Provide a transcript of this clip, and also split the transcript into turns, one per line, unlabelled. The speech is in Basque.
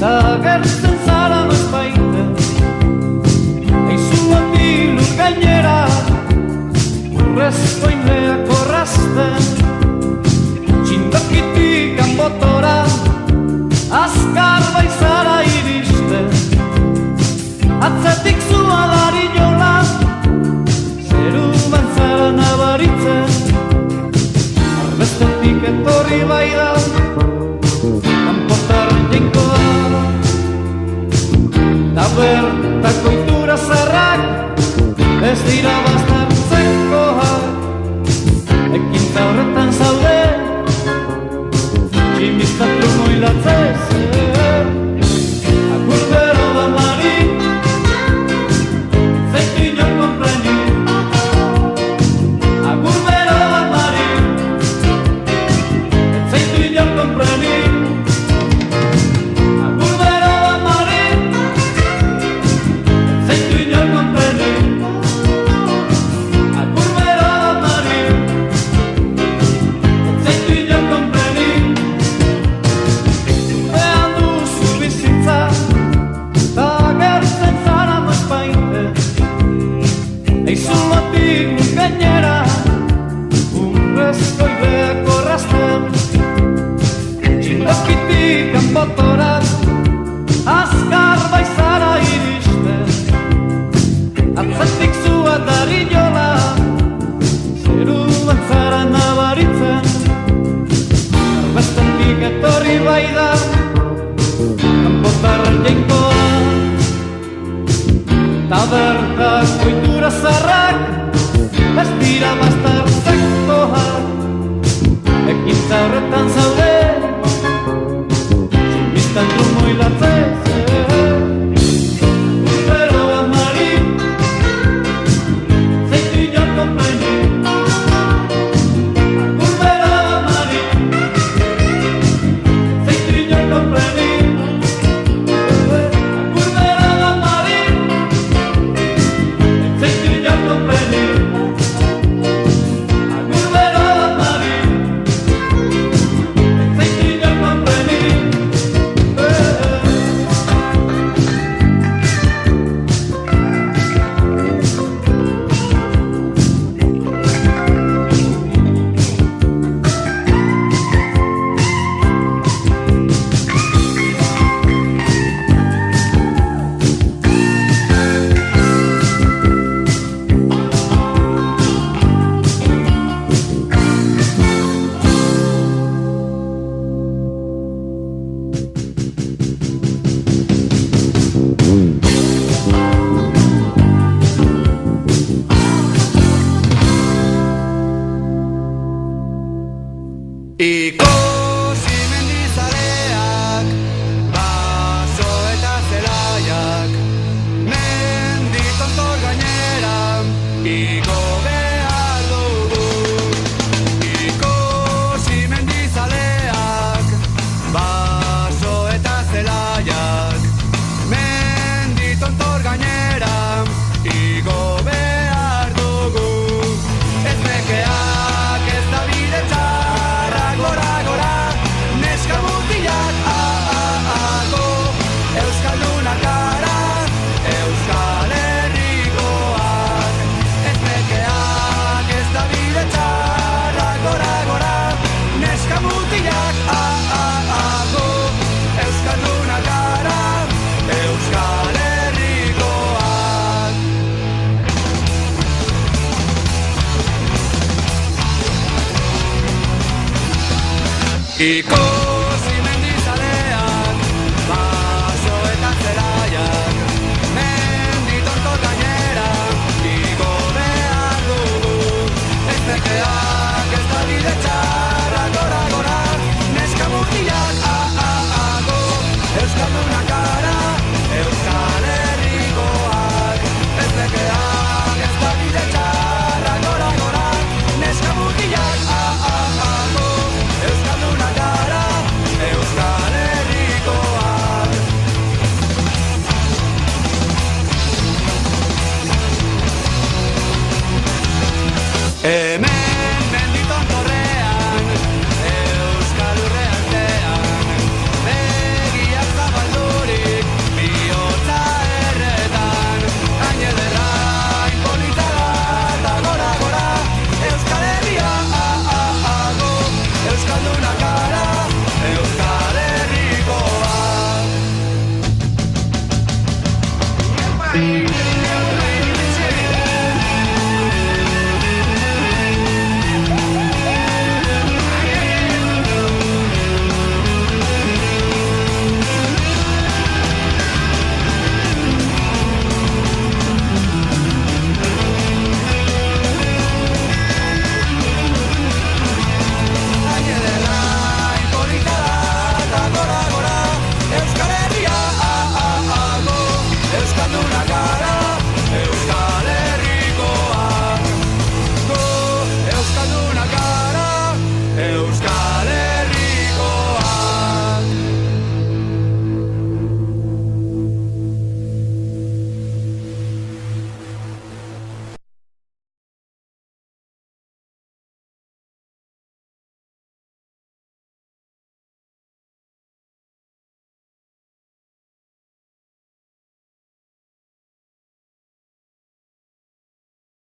Agertzen zara noizbaite, eizuatik lur gainera, urrezko inleak orrazten, txindokitik kanbotora, azkar baizara iristen, atzetik zua dari jola, zeruan zara nabaritzen, arbestetik etorri bai da, kanpotar jainkoa. Tabertako itura zarrak ez dira baztertzekoak, ekintza horretan zaude, tximistatu moilatzez. Agur bero da mari, zaitu inor konpreni. Agur bero da mari, zaitu inor konpreni. Kanbotoraz, azkar baizara iristen, atzetik zua dari jola, zeruan zara nabaritzen, arbestetik etorri bai da, kanpotar jainkoa. Tabertako itura zarrak, ez dira baztertzekoak, ekintza horretan zaude, tanto moilatzez. Agur bero da mari, zaitu inor konpreni. Agur bero da mari, zaitu inor konpreni. Agur bero da mari, zaitu inor konpreni. Agur bero da mari, zaitu inor konpreni.
Ikusi mendizaleak, baso eta zelaiak, mendi tontor gainera, igo behar dugu. Ikusi mendizaleak, baso eta zelaiak, mendi tontor gainera, igo behar dugu. Ez bekeak ez da bidetza, gora, gora, neska mutilak, Euskaldunak gara, Euskal Herrikoak. Ez bekeak ez da bide txarra, gora, gora, neska mutilak, Euskaldunak gara, Euskal Herrikoak. Iko